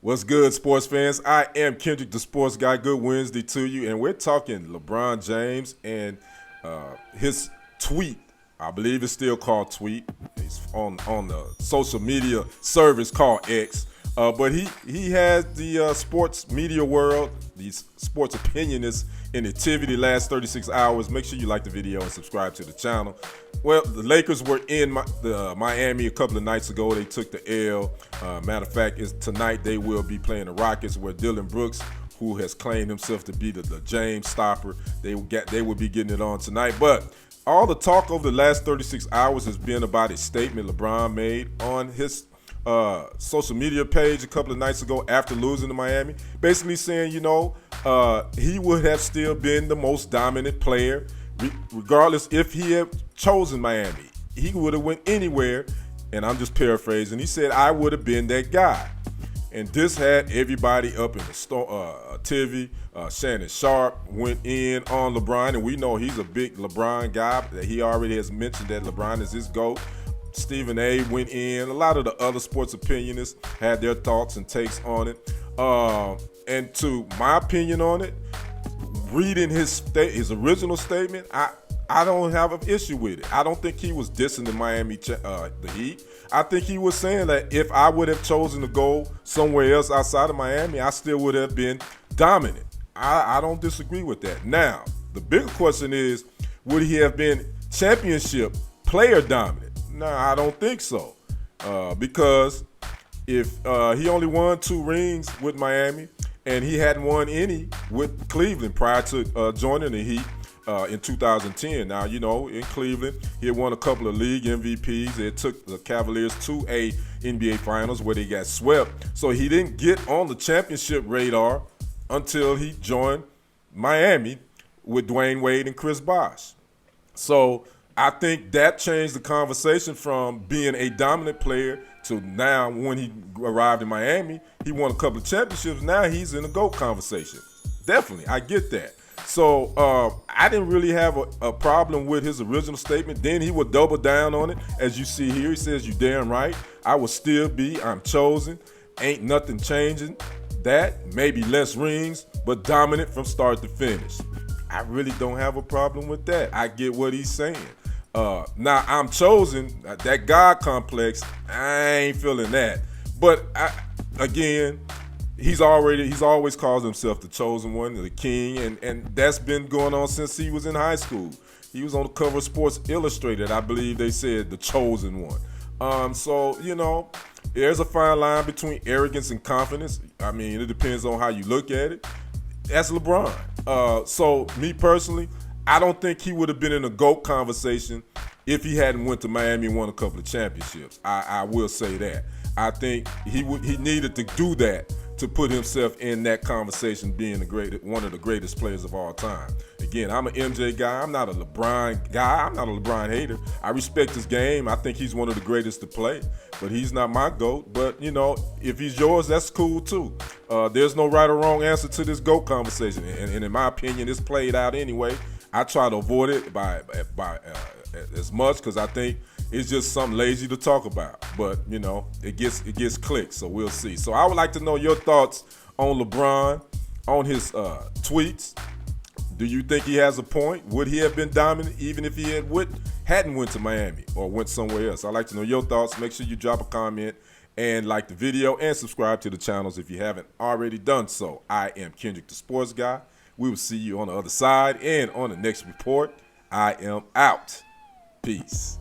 What's good, sports fans? I am Kendrick, the sports guy. Good Wednesday to you. And we're talking LeBron James and his tweet. I believe it's still called tweet. It's on the social media service called X. But he has the sports media world, these sports opinionists in activity the last 36 hours. Make sure you like the video and subscribe to the channel. Well, the Lakers were in Miami a couple of nights ago. They took the L. Matter of fact, tonight they will be playing the Rockets, where Dylan Brooks, who has claimed himself to be the James stopper, they will be getting it on tonight. But all the talk over the last 36 hours has been about a statement LeBron made on his social media page a couple of nights ago after losing to Miami, basically saying, he would have still been the most dominant player regardless if he had chosen Miami. He would have went anywhere, and I'm just paraphrasing. He said, I would have been that guy. And this had everybody up in the TV. Shannon Sharp went in on LeBron, and we know he's a big LeBron guy. That he already has mentioned that LeBron is his GOAT. Stephen A. went in. A lot of the other sports opinionists had their thoughts and takes on it. And to my opinion on it, reading his original statement, I don't have an issue with it. I don't think he was dissing the Heat. I think he was saying that if I would have chosen to go somewhere else outside of Miami, I still would have been dominant. I don't disagree with that. Now, the bigger question is, would he have been championship player dominant? No, I don't think so. Because if he only won 2 rings with Miami, and he hadn't won any with Cleveland prior to joining the Heat in 2010. Now, in Cleveland, he had won a couple of league MVPs. It took the Cavaliers to a NBA Finals where they got swept. So he didn't get on the championship radar until he joined Miami with Dwayne Wade and Chris Bosh. So I think that changed the conversation from being a dominant player to now, when he arrived in Miami, he won a couple of championships. Now he's in the GOAT conversation. Definitely, I get that. So I didn't really have a problem with his original statement. Then he would double down on it. As you see here, he says, "You damn right. I will still be. I'm chosen. Ain't nothing changing. That, maybe less rings, but dominant from start to finish." I really don't have a problem with that. I get what he's saying. Now, I'm chosen, that God complex, I ain't feeling that. But again, he's always called himself the chosen one, the king, and that's been going on since he was in high school. He was on the cover of Sports Illustrated. I believe they said the chosen one. So, there's a fine line between arrogance and confidence. I mean, it depends on how you look at it. That's LeBron. So me personally, I don't think he would have been in a GOAT conversation if he hadn't went to Miami and won a couple of championships. I will say that. I think he needed to do that to put himself in that conversation, being one of the greatest players of all time. Again, I'm an MJ guy. I'm not a LeBron guy. I'm not a LeBron hater. I respect his game. I think he's one of the greatest to play, but he's not my GOAT. But, if he's yours, that's cool too. There's no right or wrong answer to this GOAT conversation. And in my opinion, it's played out anyway. I try to avoid it by as much, because I think it's just something lazy to talk about. But it gets clicks, so we'll see. So I would like to know your thoughts on LeBron, on his tweets. Do you think he has a point? Would he have been dominant even if he hadn't went to Miami or went somewhere else? I'd like to know your thoughts. Make sure you drop a comment and like the video and subscribe to the channels if you haven't already done so. I am Kendrick, the sports guy. We will see you on the other side and on the next report. I am out. Peace.